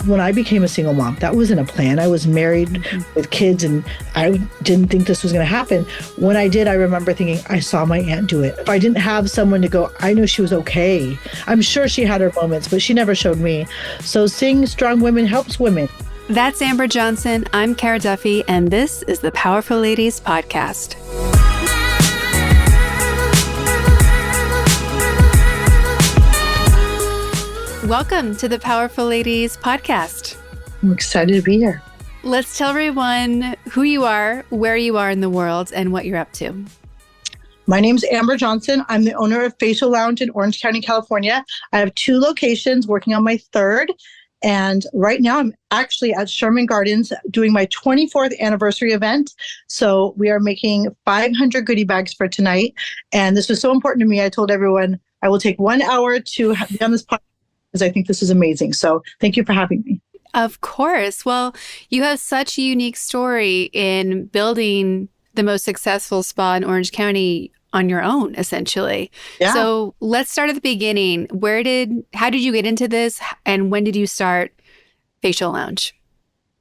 when I became a single mom, that wasn't a plan. I was married with kids and I didn't think this was going to happen. When I did, I remember thinking, I saw my aunt do it. If I didn't have someone to go, I know she was okay. I'm sure she had her moments, but she never showed me. So seeing strong women helps women. That's Amber Johnson. I'm Cara Duffy, and this is the Powerful Ladies Podcast. Welcome to the Powerful Ladies Podcast. I'm excited to be here. Let's tell everyone who you are, where you are in the world, and what you're up to. My name's Amber Johnson. I'm the owner of Facial Lounge in Orange County, California. I have 2 locations, working on my 3rd. And right now I'm actually at Sherman Gardens doing my 24th anniversary event. So we are making 500 goodie bags for tonight. And this was so important to me. I told everyone I will take 1 hour to be on this podcast because I think this is amazing. So thank you for having me. Of course. Well, you have such a unique story in building the most successful spa in Orange County on your own, essentially. Yeah. So let's start at the beginning. How did you get into this, and when did you start Facial Lounge?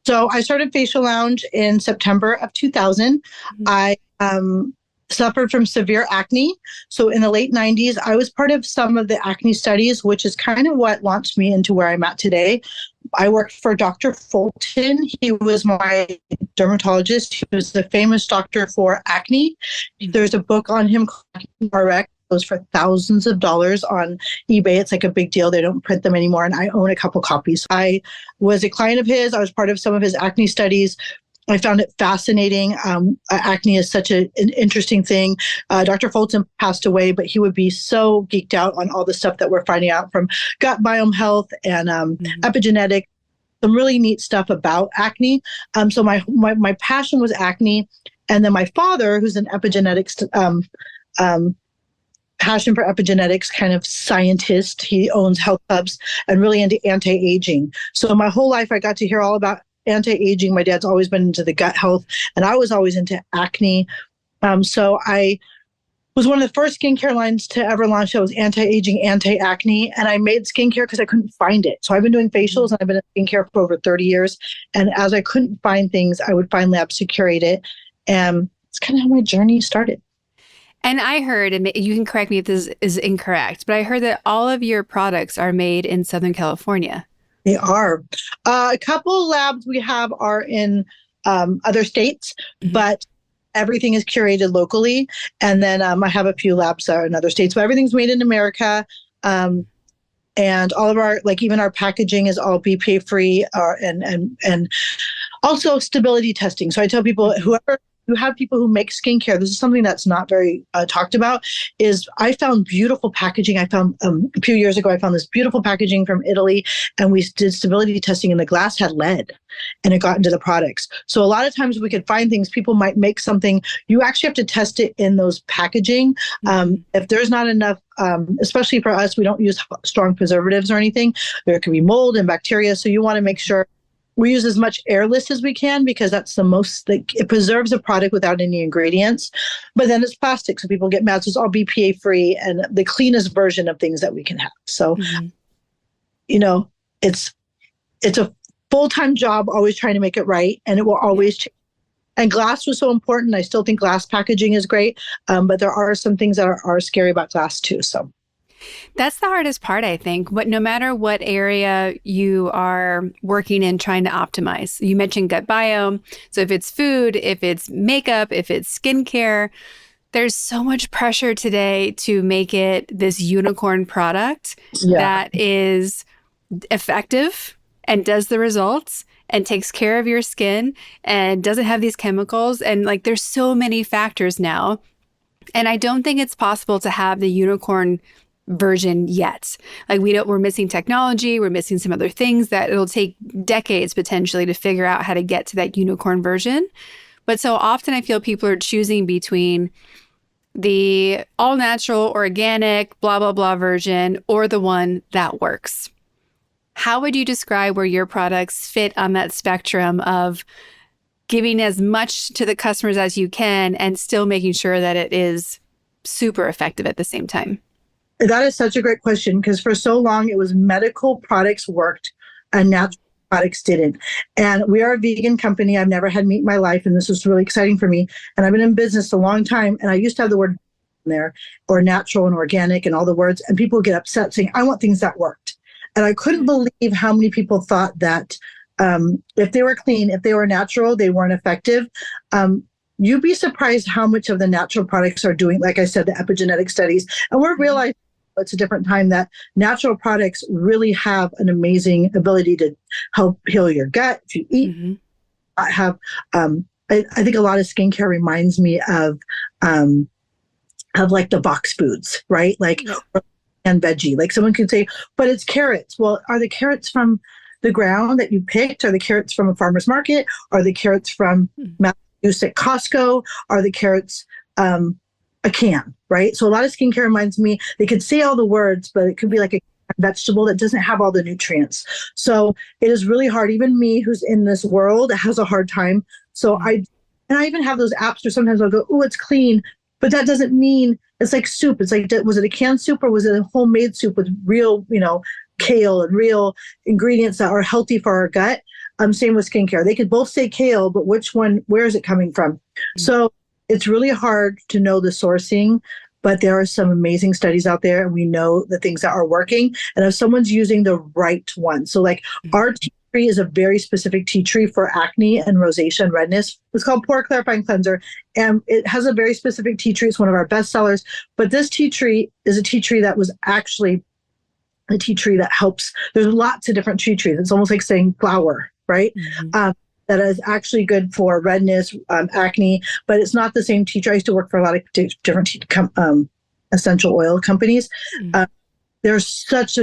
So I started Facial Lounge in September of 2000. I suffered from severe acne. So in the late 90s, I was part of some of the acne studies, which is kind of what launched me into where I'm at today. I worked for Dr. Fulton. He was my dermatologist. He was the famous doctor for acne. There's a book on him called RX. Goes for thousands of dollars on eBay. It's like a big deal. They don't print them anymore. And I own a couple copies. I was a client of his. I was part of some of his acne studies. I found it fascinating. Acne is such an interesting thing. Dr. Fulton passed away, but he would be so geeked out on all the stuff that we're finding out from gut biome health and epigenetic, some really neat stuff about acne. So my passion was acne. And then my father, who's an epigenetics, passion for epigenetics kind of scientist, he owns health clubs and really into anti-aging. So my whole life I got to hear all about anti-aging. My dad's always been into the gut health, and I was always into acne. So I was one of the first skincare lines to ever launch that was anti-aging, anti-acne. And I made skincare because I couldn't find it. So I've been doing facials and I've been in skincare for over 30 years. And as I couldn't find things, I would find labs to curate it. And it's kind of how my journey started. And I heard, and you can correct me if this is incorrect, but I heard that all of your products are made in Southern California. They are. A couple of labs we have are in other states, but everything is curated locally. And then I have a few labs that are in other states, but everything's made in America. And all of our, like even our packaging is all BPA free and also stability testing. So I tell people, you have people who make skincare. This is something that's not very talked about. Is I found beautiful packaging. I found a few years ago, I found this beautiful packaging from Italy, and we did stability testing, and the glass had lead, and it got into the products. So a lot of times we could find things. People might make something. You actually have to test it in those packaging. If there's not enough, especially for us, we don't use strong preservatives or anything. There could be mold and bacteria. So you want to make sure we use as much airless as we can because that's the most, it preserves a product without any ingredients. But then it's plastic, so people get mad. So it's all BPA free and the cleanest version of things that we can have. So, it's a full-time job, always trying to make it right, and it will always change. And glass was so important. I still think glass packaging is great, but there are some things that are scary about glass too. So. That's the hardest part, I think. But no matter what area you are working in trying to optimize, you mentioned gut biome. So if it's food, if it's makeup, if it's skincare, there's so much pressure today to make it this unicorn product that is effective and does the results and takes care of your skin and doesn't have these chemicals. And there's so many factors now. And I don't think it's possible to have the unicorn version yet. We're missing technology. We're missing some other things that it'll take decades potentially to figure out how to get to that unicorn version. But so often I feel people are choosing between the all natural, organic, blah, blah, blah version or the one that works. How would you describe where your products fit on that spectrum of giving as much to the customers as you can and still making sure that it is super effective at the same time? That is such a great question because for so long it was medical products worked and natural products didn't. And we are a vegan company. I've never had meat in my life, and this was really exciting for me. And I've been in business a long time, and I used to have the word in there, or natural and organic and all the words, and people would get upset saying, I want things that worked. And I couldn't believe how many people thought that if they were clean, if they were natural, they weren't effective. You'd be surprised how much of the natural products are doing, like I said, the epigenetic studies. And we're realizing it's a different time that natural products really have an amazing ability to help heal your gut. If you eat, I think a lot of skincare reminds me of like the box foods, right? Like, and veggie, like someone could say, but it's carrots. Well, are the carrots from the ground that you picked? Are the carrots from a farmer's market? Are the carrots from use at Costco? Are the carrots a can, right? So a lot of skincare reminds me, they could say all the words, but it could be like a vegetable that doesn't have all the nutrients. So it is really hard. Even me, who's in this world, has a hard time. So I even have those apps where sometimes I'll go, oh, it's clean, but that doesn't mean it's like soup. It's like, was it a canned soup or was it a homemade soup with real, kale and real ingredients that are healthy for our gut? Same with skincare. They could both say kale, but which one, where is it coming from? So it's really hard to know the sourcing, but there are some amazing studies out there, and we know the things that are working. And if someone's using the right one, so like our tea tree is a very specific tea tree for acne and rosacea and redness. It's called Pore Clarifying Cleanser, and it has a very specific tea tree. It's one of our best sellers. But this tea tree is a tea tree that was actually a tea tree that helps. There's lots of different tea trees. It's almost like saying flower, right? That is actually good for redness, acne, but it's not the same tea tree. I used to work for a lot of different essential oil companies. There's such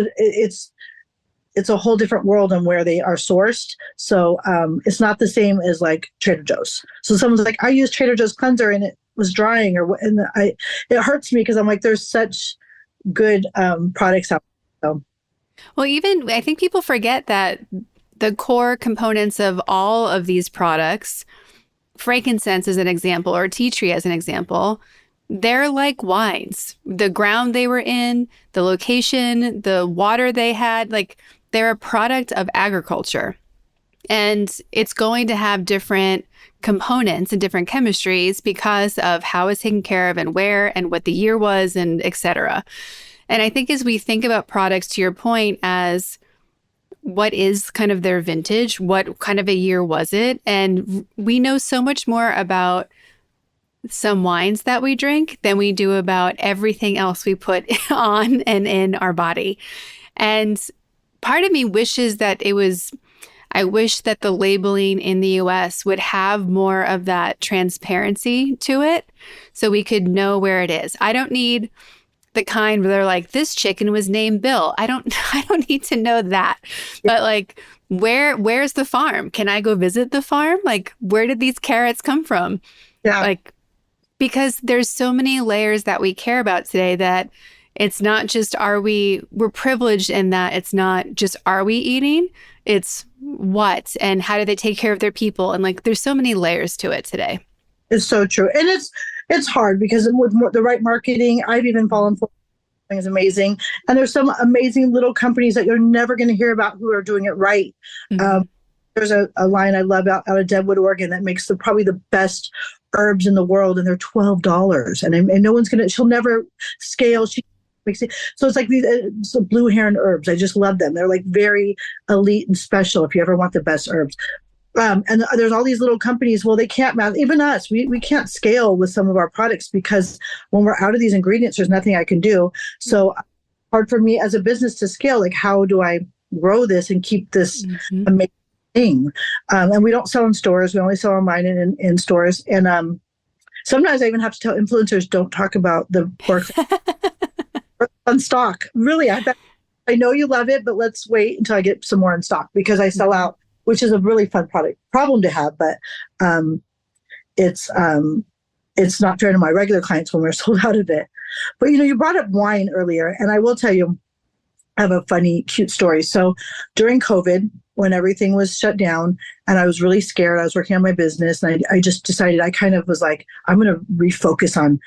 it's a whole different world on where they are sourced. So it's not the same as like Trader Joe's. So someone's like, I used Trader Joe's cleanser and it was drying, it hurts me because I'm like, there's such good products out there. So. Well, even I think people forget that the core components of all of these products, frankincense as an example, or tea tree as an example, they're like wines. The ground they were in, the location, the water they had, like they're a product of agriculture. And it's going to have different components and different chemistries because of how it's taken care of and where and what the year was and et cetera. And I think as we think about products, to your point, as what is kind of their vintage? What kind of a year was it? And we know so much more about some wines that we drink than we do about everything else we put on and in our body. And part of me wishes that I wish that the labeling in the US would have more of that transparency to it so we could know where it is. I don't need the kind where they're like, this chicken was named Bill. I don't need to know that. But like, where's the farm? Can I go visit the farm? Like, where did these carrots come from? Yeah. Like, because there's so many layers that we care about today that it's not just we're privileged in that it's not just are we eating, it's what and how do they take care of their people. And like, there's so many layers to it today. It's so true. And it's hard because with the right marketing, I've even fallen for is amazing. And there's some amazing little companies that you're never going to hear about who are doing it right. There's a line I love out of Deadwood, Oregon that makes probably the best herbs in the world, and they're $12. And no one's she'll never scale. She makes it. So it's like these blue heron herbs. I just love them. They're like very elite and special if you ever want the best herbs. And there's all these little companies. Well, they can't match. Even us, we can't scale with some of our products because when we're out of these ingredients, there's nothing I can do. So hard for me as a business to scale. Like, how do I grow this and keep this amazing thing? And we don't sell in stores. We only sell online and in stores. And sometimes I even have to tell influencers, don't talk about the pork on stock. Really, I know you love it, but let's wait until I get some more in stock because I sell out, which is a really fun problem to have, but it's not fair to my regular clients when we're sold out of it. But, you brought up wine earlier, and I will tell you, I have a funny, cute story. So during COVID, when everything was shut down and I was really scared, I was working on my business, and I just decided, I kind of was like, I'm going to refocus on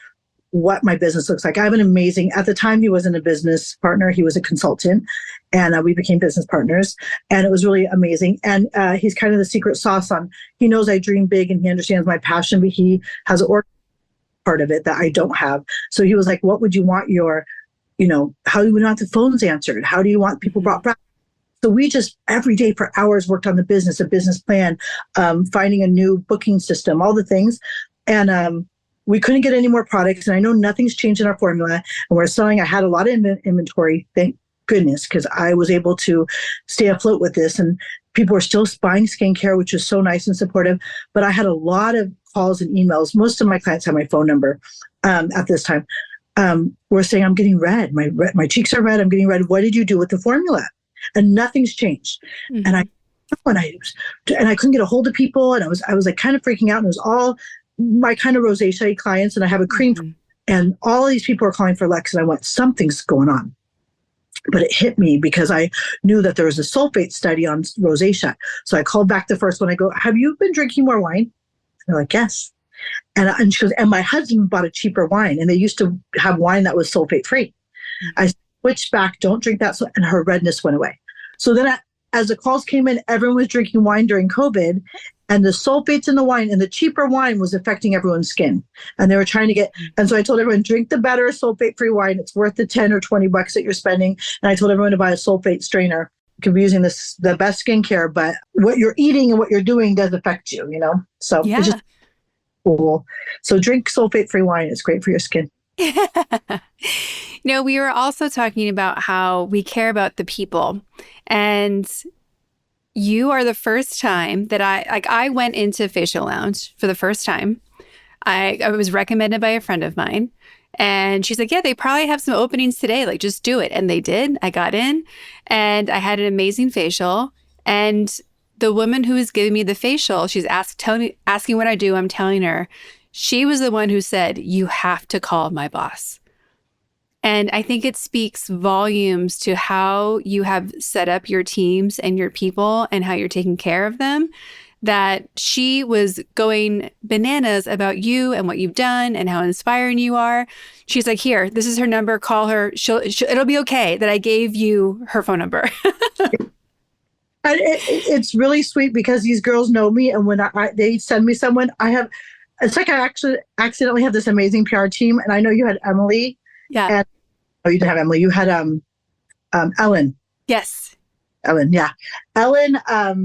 what my business looks like. I have an amazing, at the time, he wasn't a business partner. He was a consultant, and we became business partners, and it was really amazing. And he's kind of the secret sauce on, he knows I dream big and he understands my passion, but he has an part of it that I don't have. So he was like, what would you want how do you want the phones answered? How do you want people brought back? So we just every day for hours worked on a business plan, finding a new booking system, all the things. And we couldn't get any more products. And I know nothing's changed in our formula. And we're selling, I had a lot of inventory, thank goodness, because I was able to stay afloat with this. And people were still buying skincare, which was so nice and supportive. But I had a lot of calls and emails. Most of my clients had my phone number at this time. Were saying, I'm getting red. My cheeks are red. I'm getting red. What did you do with the formula? And nothing's changed. Mm-hmm. And I couldn't get a hold of people. And I was like kind of freaking out. And it was all my kind of rosacea clients. And I have a cream. Mm-hmm. And all these people are calling for Lex. And I went, something's going on. But it hit me because I knew that there was a sulfate study on rosacea. So I called back the first one. I go, have you been drinking more wine? They're like, yes. And she goes, and my husband bought a cheaper wine. And they used to have wine that was sulfate free. Mm-hmm. I switched back, don't drink that. So, and her redness went away. So then as the calls came in, everyone was drinking wine during COVID, and the sulfates in the wine and the cheaper wine was affecting everyone's skin. And they were trying to and so I told everyone, drink the better sulfate-free wine. It's worth the 10 or 20 bucks that you're spending. And I told everyone to buy a sulfate strainer. You can be using the best skincare, but what you're eating and what you're doing does affect you, So it's just cool. So drink sulfate-free wine. It's great for your skin. We were also talking about how we care about the people. And you are the first time that I went into Facial Lounge for the first time. I was recommended by a friend of mine. And she's like, yeah, they probably have some openings today. Like, just do it. And they did. I got in and I had an amazing facial. And the woman who was giving me the facial, she's asking what I do. I'm telling her. She was the one who said, you have to call my boss. And I think it speaks volumes to how you have set up your teams and your people and how you're taking care of them, that she was going bananas about you and what you've done and how inspiring you are. She's like, here, this is her number. Call her. It'll be okay that I gave you her phone number. And it's really sweet because these girls know me. And when they send me someone, it's like I actually accidentally have this amazing PR team. And I know you had Emily. Yeah. And, you didn't have Emily. You had Ellen. Yes. Ellen. Yeah. Ellen I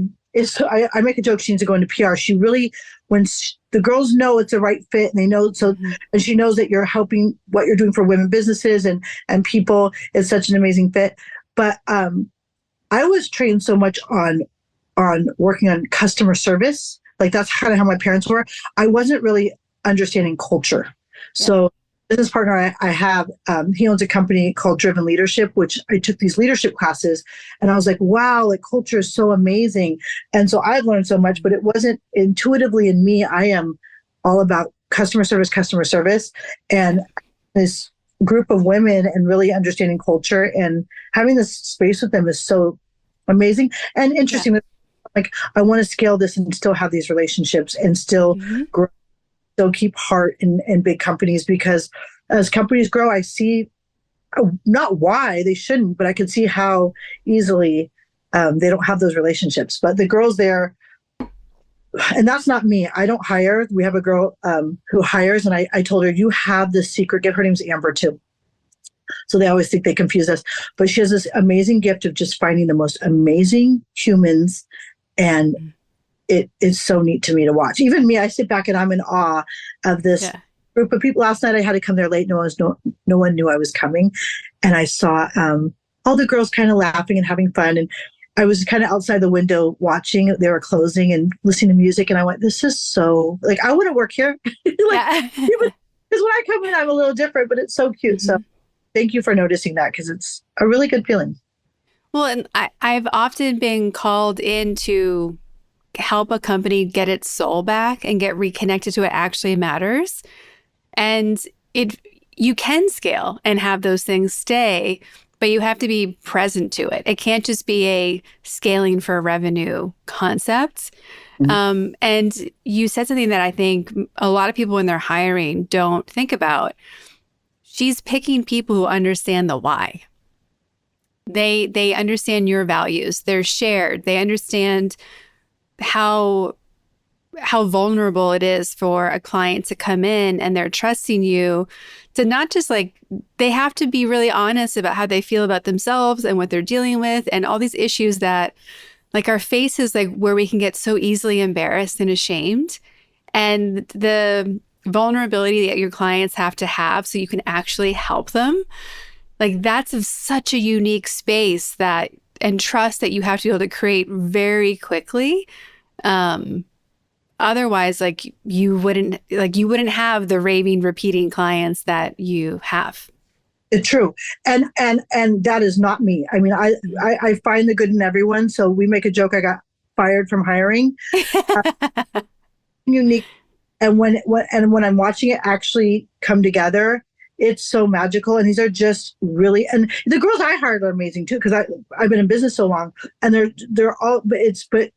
make a joke. She needs to go into PR. She really, the girls know it's the right fit and they know, and she knows that you're helping what you're doing for women businesses and people. It's such an amazing fit. But I was trained so much on working on customer service. Like that's kind of how my parents were. I wasn't really understanding culture. Yeah. So business partner I have, he owns a company called Driven Leadership, which I took these leadership classes and I was like, wow, like culture is so amazing. And so I've learned so much, but it wasn't intuitively in me. I am all about customer service and this group of women and really understanding culture and having this space with them is so amazing and interesting. Yeah. Like I want to scale this and still have these relationships and still grow. Still keep heart in big companies, because as companies grow, I see not why they shouldn't, but I can see how easily they don't have those relationships. But the girls there, and that's not me. I don't hire. We have a girl who hires, and I told her, you have this secret gift. Her name's Amber too. So they always think they confuse us, but she has this amazing gift of just finding the most amazing humans, and it is so neat to me to watch. Even me, I sit back and I'm in awe of this group of people. Last night I had to come there late. No one knew I was coming. And I saw all the girls kind of laughing and having fun. And I was kind of outside the window watching. They were closing and listening to music. And I went, this is so, like, I want to work here. Because when I come in, I'm a little different, but it's so cute. So thank you for noticing that, because it's a really good feeling. Well, and I've often been called in to help a company get its soul back and get reconnected to what actually matters. And you can scale and have those things stay, but you have to be present to it. It can't just be a scaling for revenue concept. Mm-hmm. And you said something that I think a lot of people when they're hiring don't think about. she's picking people who understand the why. They understand your values. They're shared. They understand how vulnerable it is for a client to come in and they're trusting you to not just like, they have to be really honest about how they feel about themselves and what they're dealing with and all these issues that like our faces, like where we can get so easily embarrassed and ashamed. And the vulnerability that your clients have to have so you can actually help them. Like that's of such a unique space that and trust that you have to be able to create very quickly. Otherwise, like you wouldn't have the raving, repeating clients that you have. It's true. And that is not me. I mean, I find the good in everyone. So we make a joke. I got fired from hiring. Unique. And when I'm watching it actually come together, it's so magical. And these are just really, and the girls I hired are amazing too, because I've been in business so long, and they're all, but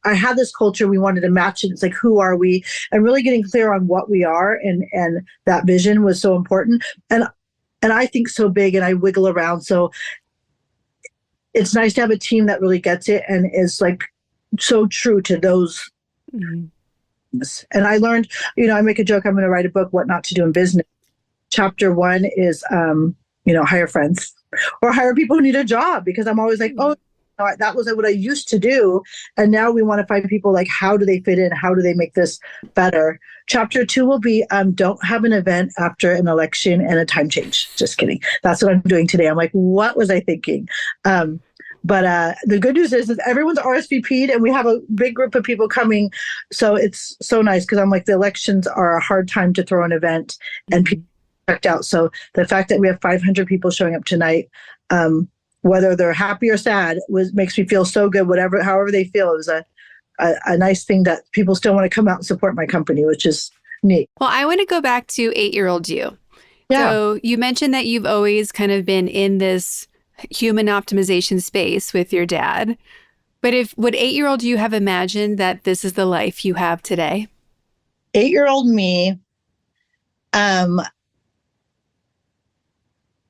I had this culture, we wanted to match it. It's like, who are we? And really getting clear on what we are, and that vision was so important. And I think so big, and I wiggle around. So it's nice to have a team that really gets it and is like so true to those. Mm-hmm. And I learned, I make a joke, I'm going to write a book, What Not to Do in Business. Chapter 1 is, hire friends or hire people who need a job, because I'm always like, that was what I used to do. And now we want to find people like, how do they fit in? How do they make this better? Chapter 2 will be, don't have an event after an election and a time change. Just kidding. That's what I'm doing today. I'm like, what was I thinking? But the good news is that everyone's RSVP'd and we have a big group of people coming. So it's so nice, because I'm like, the elections are a hard time to throw an event and people checked out. So the fact that we have 500 people showing up tonight, whether they're happy or sad, makes me feel so good. However they feel, it was a nice thing that people still want to come out and support my company, which is neat. Well, I want to go back to 8-year-old you. Yeah. So you mentioned that you've always kind of been in this human optimization space with your dad. But would 8-year-old you have imagined that this is the life you have today? 8-year-old me,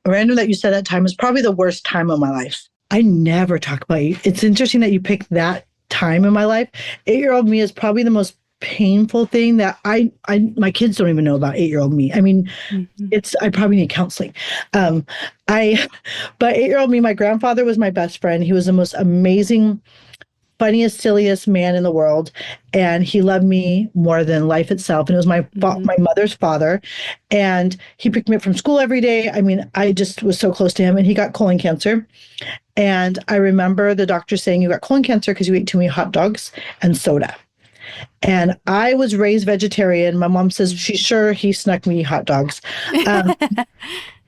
random that you said that time is probably the worst time of my life. I never talk about it. It's interesting that you picked that time in my life. 8-year-old me is probably the most painful thing that my kids don't even know about 8-year-old me. I mean, I probably need counseling. But 8-year-old me, my grandfather was my best friend. He was the most amazing, funniest, silliest man in the world. And he loved me more than life itself. And it was my mother's father. And he picked me up from school every day. I mean, I just was so close to him, and he got colon cancer. And I remember the doctor saying, you got colon cancer because you ate too many hot dogs and soda. And I was raised vegetarian. My mom says she's sure he snuck me hot dogs. And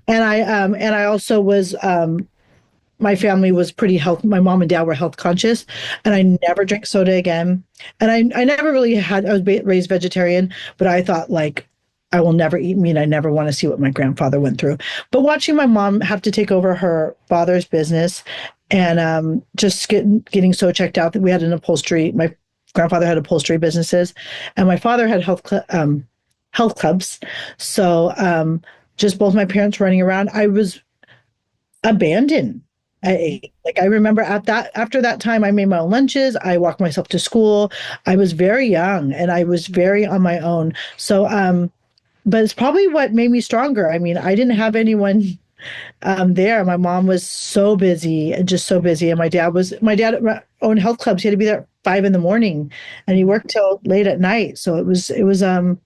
I also was, my family was pretty healthy. My mom and dad were health conscious, and I never drank soda again. And I never really I was raised vegetarian, but I thought, like, I will never eat meat. I never want to see what my grandfather went through. But watching my mom have to take over her father's business and just getting so checked out that we had an upholstery. My grandfather had upholstery businesses, and my father had health clubs. So just both my parents running around, I was abandoned. I remember after that time, I made my own lunches. I walked myself to school. I was very young, and I was very on my own. So, but it's probably what made me stronger. I mean, I didn't have anyone there. My mom was so busy, just so busy. And my dad owned health clubs. He had to be there at 5 a.m, and he worked till late at night. So it was a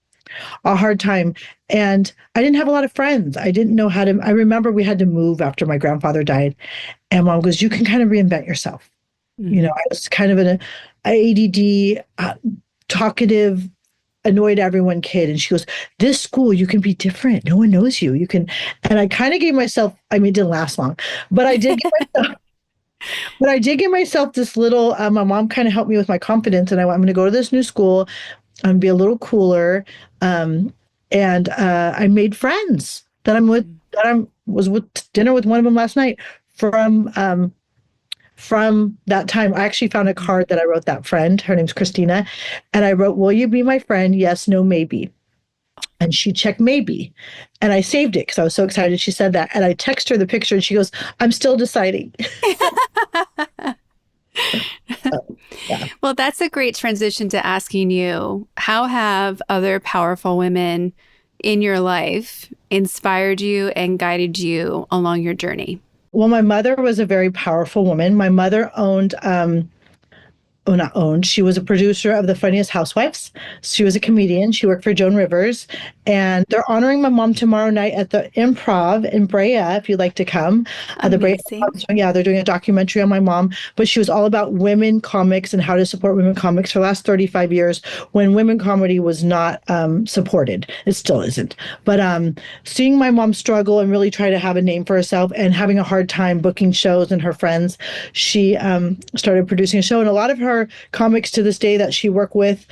hard time. And I didn't have a lot of friends. I didn't know how to, I remember we had to move after my grandfather died. And Mom goes, you can kind of reinvent yourself. Mm-hmm. I was kind of an ADD, talkative, annoyed everyone kid. And she goes, this school, you can be different. No one knows you. You can. And I kind of gave myself, I mean, it didn't last long, but I did give myself this little, my mom kind of helped me with my confidence. And I'm going to go to this new school and be a little cooler. And I made friends that I was with dinner with one of them last night from that time. I actually found a card that I wrote that friend. Her name's Christina. And I wrote, will you be my friend? Yes, no, maybe. And she checked maybe. And I saved it because I was so excited she said that. And I text her the picture and she goes, I'm still deciding. Yeah. Well, that's a great transition to asking you, how have other powerful women in your life inspired you and guided you along your journey? Well, my mother was a very powerful woman. My mother owned well, not owned. She was a producer of The Funniest Housewives. She was a comedian. She worked for Joan Rivers. And they're honoring my mom tomorrow night at the Improv in Brea, if you'd like to come. The Brea, Amazing. yeah, they're doing a documentary on my mom. But she was all about women comics and how to support women comics for the last 35 years when women comedy was not supported. It still isn't. But seeing my mom struggle and really try to have a name for herself and having a hard time booking shows and her friends, she started producing a show. And a lot of her comics to this day that she worked with,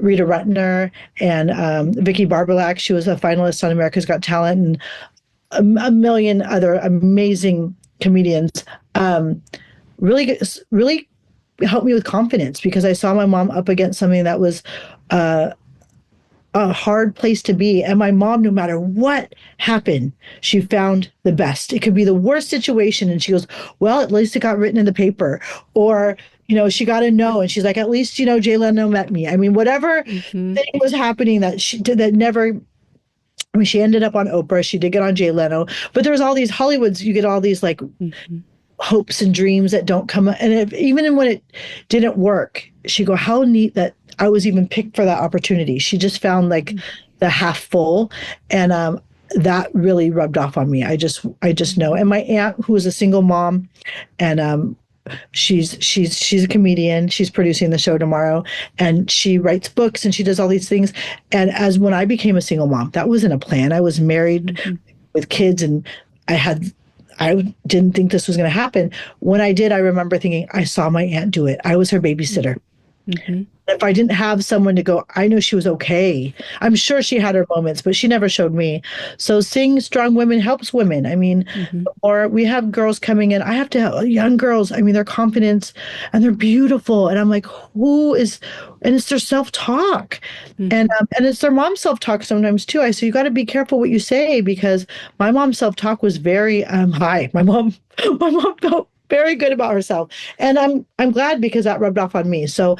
Rita Rutner and Vicky Barbalak. She was a finalist on America's Got Talent, and a million other amazing comedians. Really helped me with confidence because I saw my mom up against something that was a hard place to be. And my mom, no matter what happened, she found the best. It could be the worst situation. And she goes, well, at least it got written in the paper. Or, she got a no. And she's like, at least, Jay Leno met me. I mean, whatever thing was happening that she did that never, I mean, she ended up on Oprah. She did get on Jay Leno. But there was all these Hollywoods, you get all these like hopes and dreams that don't come. And even when it didn't work, she go, how neat that I was even picked for that opportunity. She just found like the half full. And that really rubbed off on me. I just know. And my aunt, who was a single mom, and she's a comedian. She's producing the show tomorrow, and she writes books and she does all these things. And as when I became a single mom, that wasn't a plan. I was married with kids, and I didn't think this was going to happen. When I did, I remember thinking, I saw my aunt do it. I was her babysitter. If I didn't have someone to go, I know she was okay. I'm sure she had her moments, but she never showed me. So seeing strong women helps women. I mean, or we have girls coming in. I have to have young girls. I mean, their confidence and they're beautiful. And I'm like, and it's their self-talk. And it's their mom's self-talk sometimes too. I say, you got to be careful what you say because my mom's self-talk was very high. My mom felt very good about herself. And I'm glad because that rubbed off on me. So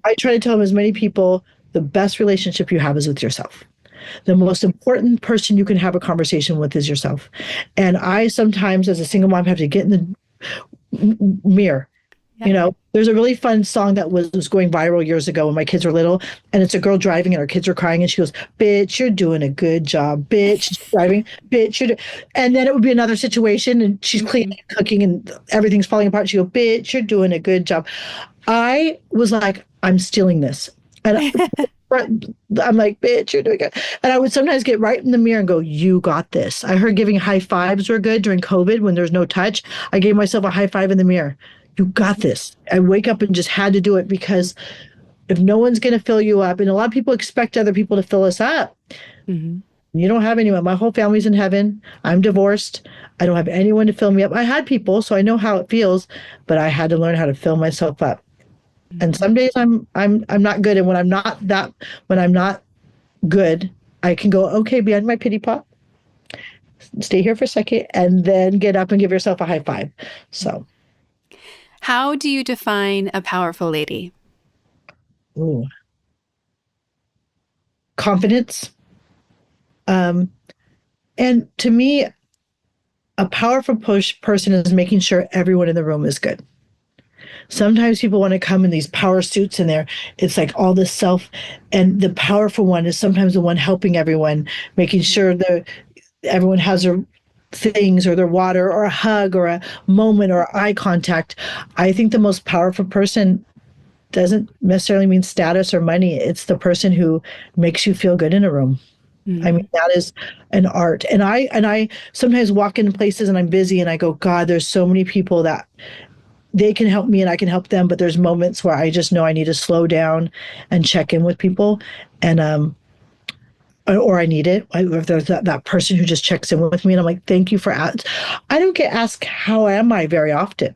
I try to tell as many people the best relationship you have is with yourself. The most important person you can have a conversation with is yourself. And I sometimes, as a single mom, have to get in the mirror. There's a really fun song that was going viral years ago when my kids were little, and it's a girl driving and her kids are crying, and she goes, bitch, you're doing a good job, bitch, driving, bitch, and then it would be another situation, and she's cleaning, cooking, and everything's falling apart. She goes, bitch, you're doing a good job. I was like, I'm stealing this. And I'm like, bitch, you're doing good. And I would sometimes get right in the mirror and go, you got this. I heard giving high fives were good during COVID when there's no touch. I gave myself a high five in the mirror. You got this. I wake up and just had to do it because if no one's going to fill you up, and a lot of people expect other people to fill us up. You don't have anyone. My whole family's in heaven. I'm divorced. I don't have anyone to fill me up. I had people, so I know how it feels, but I had to learn how to fill myself up. And some days I'm not good. And when I'm not good, I can go, okay, behind my pity pot, stay here for a second, and then get up and give yourself a high five. So. How do you define a powerful lady? Ooh. Confidence. And to me, a powerful person is making sure everyone in the room is good. Sometimes people want to come in these power suits and it's like all this self, and the powerful one is sometimes the one helping everyone, making sure that everyone has their things or their water or a hug or a moment or eye contact. I think the most powerful person doesn't necessarily mean status or money. It's the person who makes you feel good in a room. I mean, that is an art. And I sometimes walk in places and I'm busy and I go, God, there's so many people that they can help me and I can help them. But there's moments where I just know I need to slow down and check in with people. And, or I need it. If there's that person who just checks in with me and I'm like, thank you for I don't get asked, how am I very often?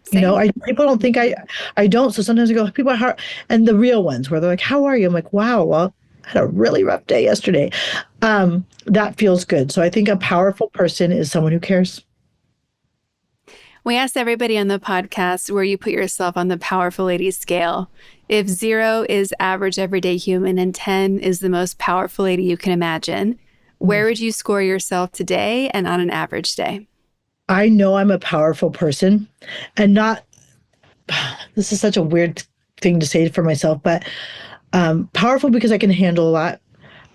Same. People don't think I don't. So sometimes I go, people are hard. And the real ones where they're like, how are you? I'm like, wow, well, I had a really rough day yesterday. That feels good. So I think a powerful person is someone who cares. We asked everybody on the podcast where you put yourself on the powerful lady scale. If 0 is average everyday human and 10 is the most powerful lady you can imagine, where would you score yourself today and on an average day? I know I'm a powerful person and not, this is such a weird thing to say for myself, but powerful because I can handle a lot.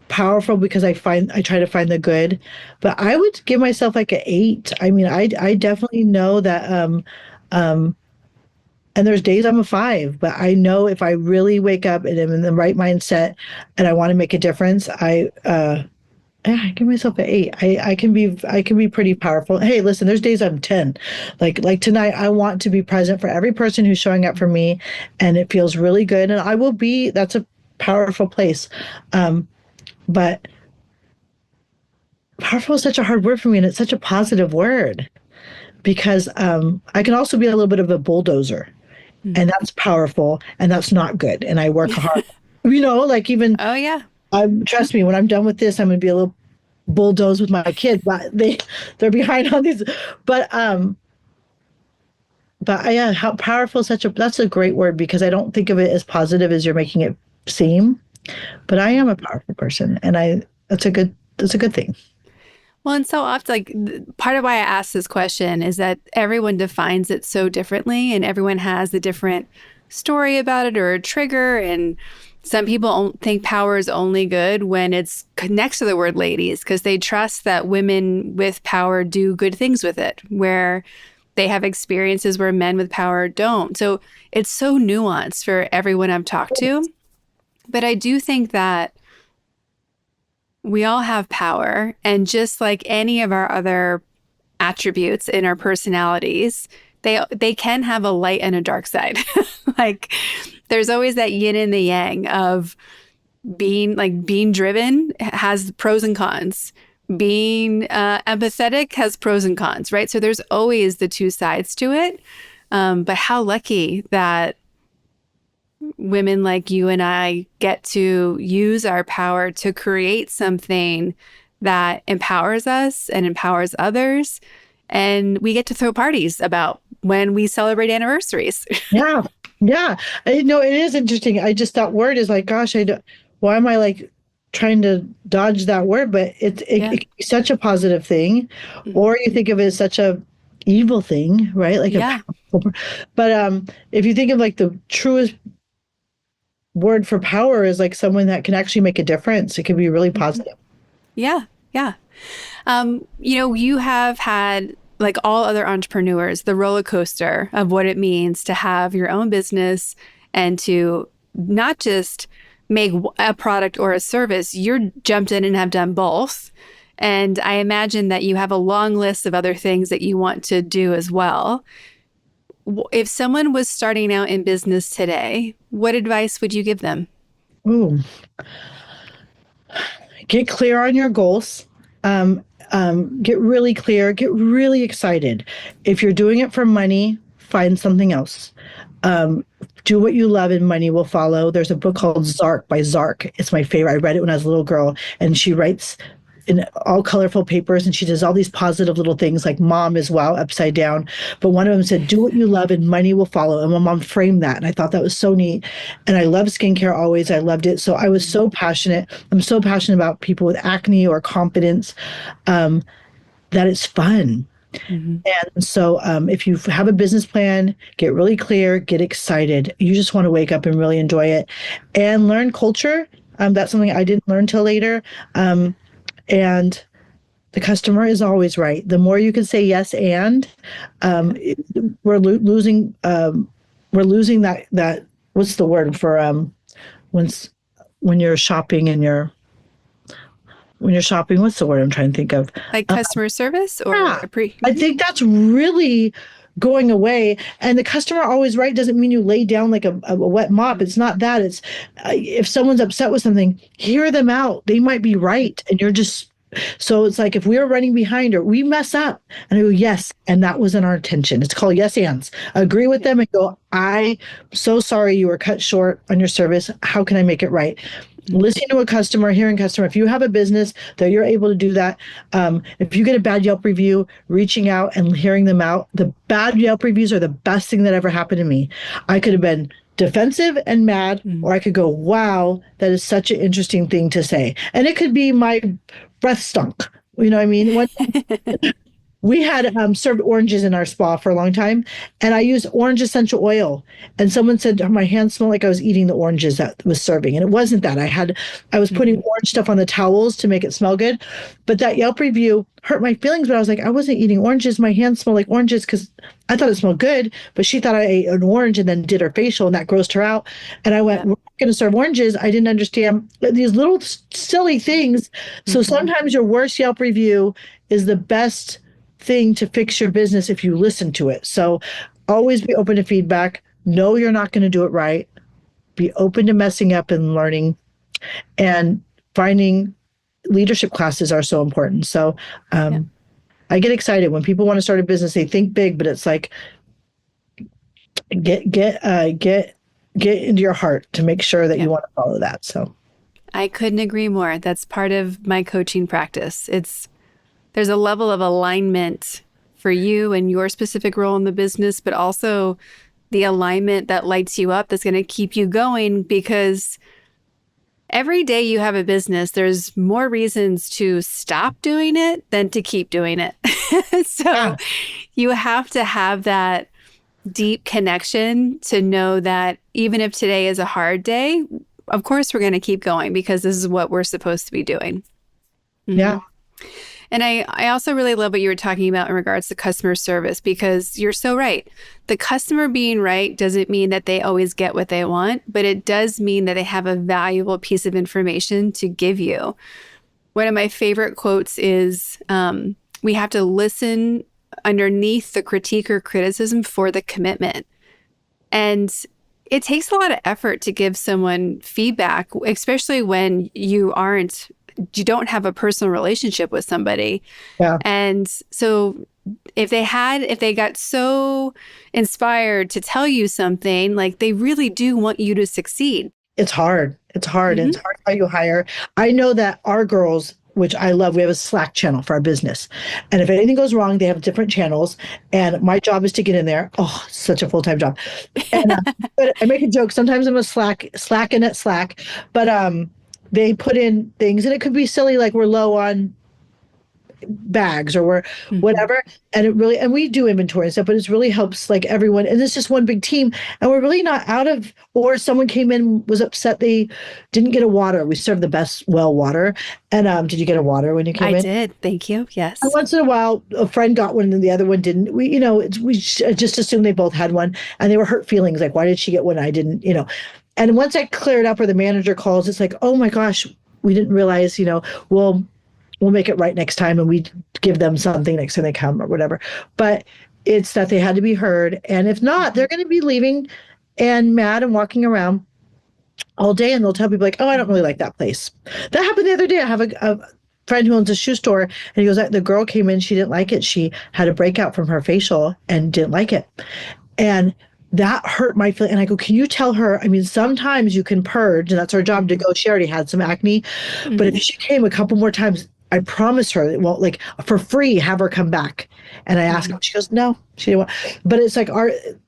Powerful because I try to find the good, but I would give myself like an 8. I mean, I definitely know that, and there's days I'm a 5, but I know if I really wake up and am in the right mindset and I want to make a difference, yeah, I give myself an 8. I can be pretty powerful. Hey, listen, there's days I'm 10. Like tonight, I want to be present for every person who's showing up for me, and it feels really good. And I will be. That's a powerful place. But powerful is such a hard word for me, and it's such a positive word because I can also be a little bit of a bulldozer, and that's powerful, and that's not good. And I work hard, like even. Oh, yeah. Trust me, when I'm done with this, I'm going to be a little bulldoze with my kids, but they're behind on these. But yeah, how powerful that's a great word because I don't think of it as positive as you're making it seem. But I am a powerful person, and that's a good thing. Well, and so often, part of why I asked this question is that everyone defines it so differently, and everyone has a different story about it or a trigger. And some people think power is only good when it's next to the word ladies because they trust that women with power do good things with it, where they have experiences where men with power don't. So it's so nuanced for everyone I've talked to. But I do think that we all have power, and just like any of our other attributes in our personalities, they can have a light and a dark side. Like there's always that yin and the yang of being driven has pros and cons. Being empathetic has pros and cons, right? So there's always the two sides to it. But how lucky that women like you and I get to use our power to create something that empowers us and empowers others. And we get to throw parties about when we celebrate anniversaries. Yeah. Yeah. I know it is interesting. That word is like, gosh, why am I like trying to dodge that word? But it can be such a positive thing, or you think of it as such a evil thing, right? Like but if you think of like the truest word for power is like someone that can actually make a difference, it can be really positive. Yeah. Yeah. You have had, like all other entrepreneurs, the roller coaster of what it means to have your own business and to not just make a product or a service. You're jumped in and have done both. And I imagine that you have a long list of other things that you want to do as well. If someone was starting out in business today, what advice would you give them? Ooh. Get clear on your goals. Get really clear, get really excited. If you're doing it for money, find something else. Do what you love and money will follow. There's a book called Zark by Zark. It's my favorite. I read it when I was a little girl, and she writes in all colorful papers, and she does all these positive little things like mom is wow upside down. But one of them said, do what you love and money will follow. And my mom framed that. And I thought that was so neat. And I love skincare always. I loved it. So I was so passionate. I'm so passionate about people with acne or confidence, that it's fun. Mm-hmm. And so if you have a business plan, get really clear, get excited. You just want to wake up and really enjoy it and learn culture. That's something I didn't learn till later. And the customer is always right. The more you can say yes, and we're losing that. What's the word for when you're shopping and when you're shopping? What's the word I'm trying to think of? Like customer service or I think that's really going away. And the customer always right doesn't mean you lay down like a wet mop. It's not that. It's if someone's upset with something, hear them out. They might be right. And you're just, so it's like if we're running behind her, we mess up. And I go, yes. And that wasn't our intention. It's called yes ands. Agree with them and go, I'm so sorry you were cut short on your service. How can I make it right? Listening to a customer, hearing customer. If you have a business that you're able to do that, if you get a bad Yelp review, reaching out and hearing them out. The bad Yelp reviews are the best thing that ever happened to me. I could have been defensive and mad, or I could go, wow, that is such an interesting thing to say. And it could be my breath stunk. You know what I mean? We had served oranges in our spa for a long time, and I used orange essential oil. And someone said my hands smelled like I was eating the oranges that was serving, and it wasn't that. I was putting orange stuff on the towels to make it smell good. But that Yelp review hurt my feelings. But I was like, I wasn't eating oranges. My hands smell like oranges because I thought it smelled good. But she thought I ate an orange and then did her facial, and that grossed her out. And I went, we're not going to serve oranges. I didn't understand these little silly things. So sometimes your worst Yelp review is the best thing to fix your business if you listen to it. So always be open to feedback. Know you're not going to do it right. Be open to messing up and learning. And finding leadership classes are so important. So I get excited when people want to start a business. They think big, but it's like get into your heart to make sure that you want to follow that. So I couldn't agree more. That's part of my coaching practice. There's a level of alignment for you and your specific role in the business, but also the alignment that lights you up that's going to keep you going, because every day you have a business, there's more reasons to stop doing it than to keep doing it. So you have to have that deep connection to know that even if today is a hard day, of course we're going to keep going because this is what we're supposed to be doing. Yeah. And I also really love what you were talking about in regards to customer service, because you're so right. The customer being right doesn't mean that they always get what they want, but it does mean that they have a valuable piece of information to give you. One of my favorite quotes is, we have to listen underneath the critique or criticism for the commitment. And it takes a lot of effort to give someone feedback, especially when you don't have a personal relationship with somebody. Yeah. And so if they got so inspired to tell you something, like they really do want you to succeed. It's hard. It's hard. It's hard how you hire. I know that our girls, which I love, we have a Slack channel for our business. And if anything goes wrong, they have different channels. And my job is to get in there. Oh, such a full-time job. And but I make a joke. Sometimes I'm a slacking at Slack. But they put in things, and it could be silly, like we're low on bags or we're whatever. And we do inventory and stuff, but it really helps like everyone. And it's just one big team. And we're really not or someone came in, was upset they didn't get a water. We serve the best well water. And did you get a water when you came in? I did. Thank you. Yes. And once in a while, a friend got one and the other one didn't. We just assumed they both had one, and they were hurt feelings. Like, why did she get one? I didn't, And once I clear it up, or the manager calls, it's like, oh my gosh, we didn't realize, we'll make it right next time, and we give them something next time they come or whatever. But it's that they had to be heard. And if not, they're going to be leaving and mad and walking around all day, and they'll tell people like, oh, I don't really like that place. That happened the other day. I have a friend who owns a shoe store, and he goes, the girl came in, she didn't like it. She had a breakout from her facial and didn't like it. And that hurt my feeling. And I go, can you tell her? I mean, sometimes you can purge, and that's our job to go. She already had some acne. But if she came a couple more times, I promise her, well, like for free, have her come back. And I asked her, she goes, no, she didn't want. But it's like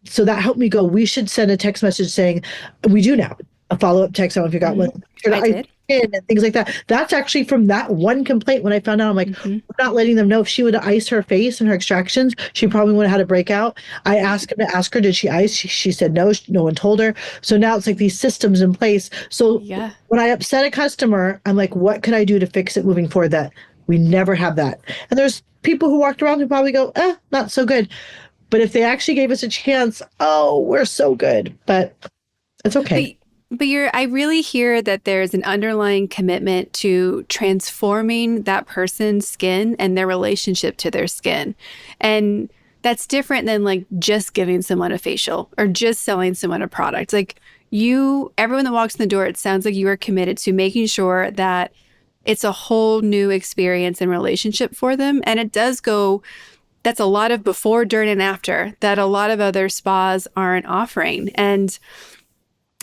so that helped me go, we should send a text message saying, we do now, a follow-up text. I don't know if you got one. I did. And things like that. That's actually from that one complaint. When I found out, I'm like, I'm not letting them know. If she would have iced her face and her extractions, she probably would have had a breakout. I asked her, did she ice? She said no. No one told her. So now it's like these systems in place. So when I upset a customer, I'm like, what could I do to fix it moving forward that we never have that? And there's people who walked around who probably go, not so good. But if they actually gave us a chance, we're so good. But it's okay. But I really hear that there's an underlying commitment to transforming that person's skin and their relationship to their skin. And that's different than like just giving someone a facial or just selling someone a product. Like everyone that walks in the door, it sounds like you are committed to making sure that it's a whole new experience and relationship for them. And it does that's a lot of before, during, and after that a lot of other spas aren't offering. And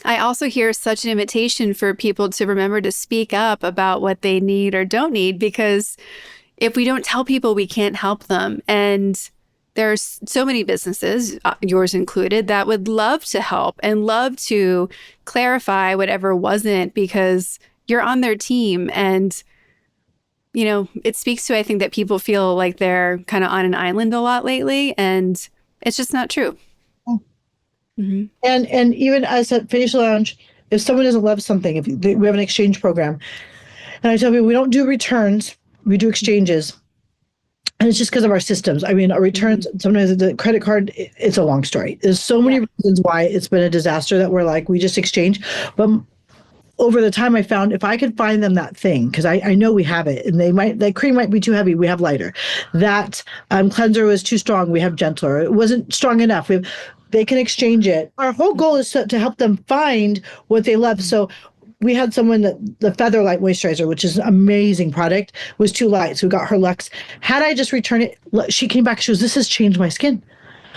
I also hear such an invitation for people to remember to speak up about what they need or don't need, because if we don't tell people, we can't help them. And there's so many businesses, yours included, that would love to help and love to clarify whatever wasn't, because you're on their team. And, it speaks to, I think, that people feel like they're kind of on an island a lot lately, and it's just not true. Mm-hmm. And even us at Facial Lounge, if someone doesn't love something, we have an exchange program, and I tell people we don't do returns, we do exchanges. And it's just because of our systems. I mean, our returns, sometimes the credit card, it's a long story. There's so many reasons why it's been a disaster that we're like, we just exchange. But over the time I found, if I could find them that thing, because I know we have it, and that cream might be too heavy, we have lighter. That cleanser was too strong, we have gentler. It wasn't strong enough, they can exchange it. Our whole goal is to help them find what they love. So we had someone that the Feather Light Moisturizer, which is an amazing product, was too light. So we got her Luxe. Had I just returned it, she came back. She goes, "This has changed my skin."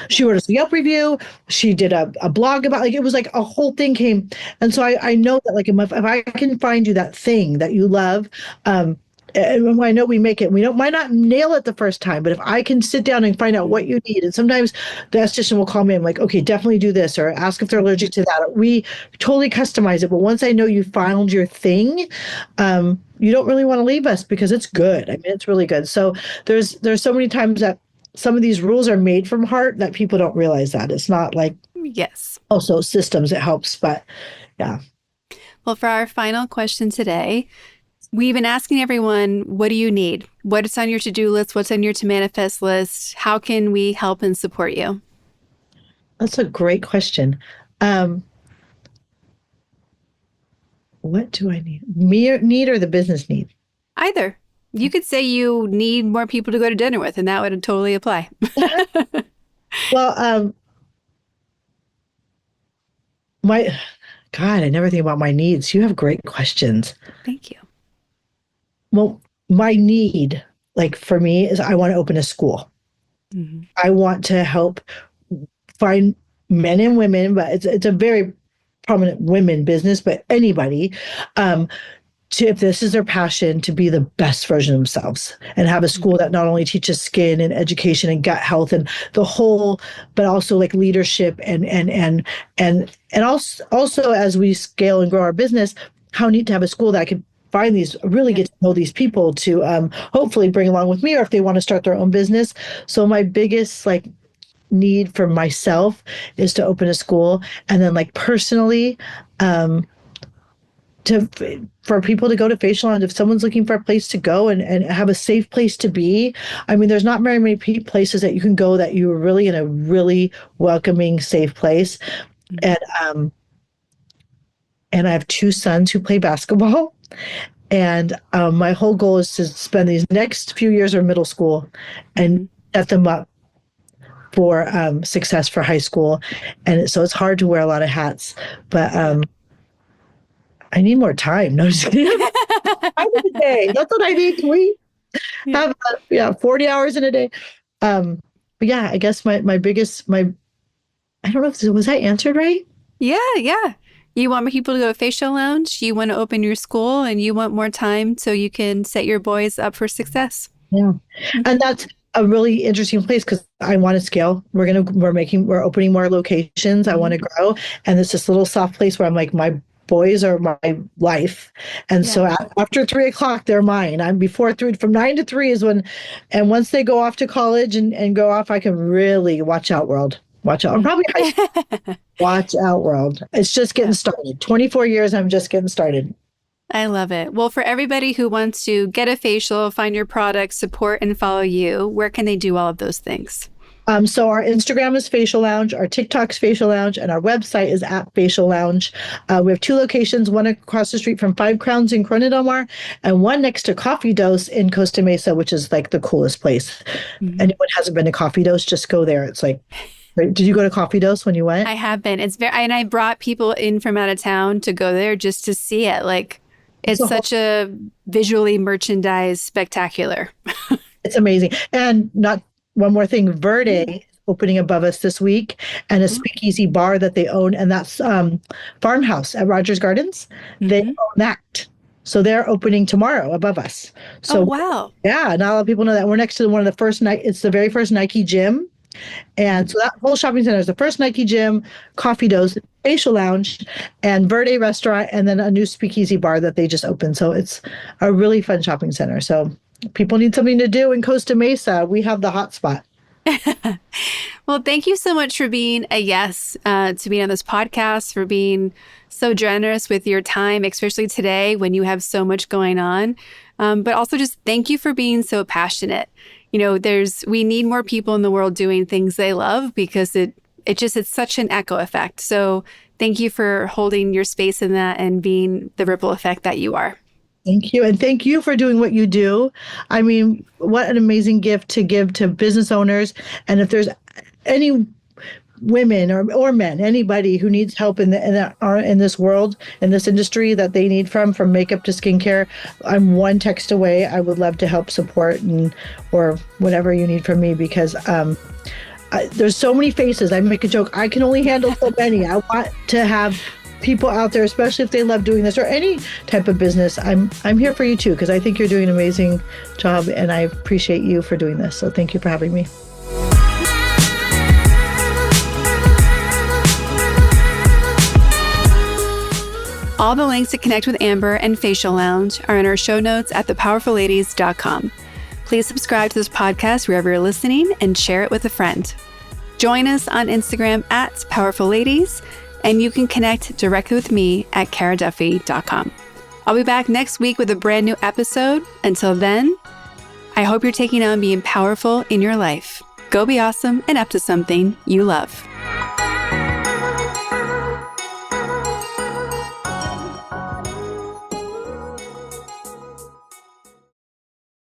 She wrote us a Yelp review. She did a blog about, it was like a whole thing came. And so I know that if I can find you that thing that you love, and I know we make it, we might not nail it the first time, but if I can sit down and find out what you need, and sometimes the esthetician will call me and I'm like, okay, definitely do this, or ask if they're allergic to that. We totally customize it. But once I know you found your thing, you don't really want to leave us, because it's good. I mean, it's really good. So there's so many times that some of these rules are made from heart that people don't realize that. It's not like, yes, also systems, it helps, but yeah. Well, for our final question today, we've been asking everyone, what do you need? What's on your to-do list? What's on your to-manifest list? How can we help and support you? That's a great question. What do I need? Me or the business need? Either. You could say you need more people to go to dinner with, and that would totally apply. Well, God, I never think about my needs. You have great questions. Thank you. Well, my need, like for me, is I want to open a school. Mm-hmm. I want to help find men and women, but it's a very prominent women business, but anybody, if this is their passion, to be the best version of themselves, and have a school that not only teaches skin and education and gut health and the whole, but also like leadership and also as we scale and grow our business, how neat to have a school that I could find really get to know these people to hopefully bring along with me, or if they want to start their own business. So my biggest need for myself is to open a school, and then personally, for people to go to Facial Lounge, if someone's looking for a place to go and have a safe place to be. I mean, there's not very many places that you can go that you're really in a really welcoming, safe place. Mm-hmm. And I have 2 sons who play basketball. And my whole goal is to spend these next few years of middle school and set them up for success for high school. And so it's hard to wear a lot of hats, but I need more time. No, just kidding. Time in a day. That's what I need. Can we have 40 hours in a day? But yeah, I guess my biggest, I don't know if was I answered right? Yeah. You want people to go to Facial Lounge, you want to open your school, and you want more time so you can set your boys up for success. Yeah. And that's a really interesting place, because I want to scale. We're opening more locations. I want to grow. And it's this little soft place where I'm like, my boys are my life. And so after 3:00, they're mine. I'm before 3, from 9 to 3 is when, and once they go off to college and go off, I can really watch out, world. Watch out. I'm probably watch out, world. It's just getting started. 24 years. I'm just getting started. I love it. Well, for everybody who wants to get a facial, find your product, support and follow you, where can they do all of those things? So our Instagram is Facial Lounge, our TikTok's Facial Lounge, and our website is at Facial Lounge. We have 2 locations, one across the street from 5 Crowns in Corona Del Mar, and one next to Coffee Dose in Costa Mesa, which is the coolest place. Mm-hmm. Anyone hasn't been to Coffee Dose, just go there. It's did you go to Coffee Dose when you went? I have been. It's and I brought people in from out of town to go there just to see it. It's such a visually merchandised spectacular. It's amazing. And not one more thing, Verde is opening above us this week, and a speakeasy bar that they own, and that's Farmhouse at Rogers Gardens. They own that. So they're opening tomorrow above us. So wow. yeah, not a lot of people know that. We're next to one of the first it's the very first Nike gym. And so that whole shopping center is the first Nike gym, Coffee Dose, Facial Lounge, and Verde Restaurant, and then a new speakeasy bar that they just opened. So it's a really fun shopping center. So people need something to do in Costa Mesa. We have the hot spot. Well, thank you so much for being a yes to being on this podcast, for being so generous with your time, especially today when you have so much going on. But also just thank you for being so passionate. You know, we need more people in the world doing things they love, because it's such an echo effect. So thank you for holding your space in that and being the ripple effect that you are. Thank you. And thank you for doing what you do. I mean, what an amazing gift to give to business owners. And if there's any women or men, anybody who needs help in this world, in this industry that they need from makeup to skincare, I'm one text away. I would love to help support or whatever you need from me, because there's so many faces. I make a joke, I can only handle so many. I want to have people out there, especially if they love doing this or any type of business. I'm here for you too, because I think you're doing an amazing job, and I appreciate you for doing this. So thank you for having me. All the links to connect with Amber and Facial Lounge are in our show notes at thepowerfulladies.com. Please subscribe to this podcast wherever you're listening and share it with a friend. Join us on Instagram at PowerfulLadies, and you can connect directly with me at karaduffy.com. I'll be back next week with a brand new episode. Until then, I hope you're taking on being powerful in your life. Go be awesome and up to something you love.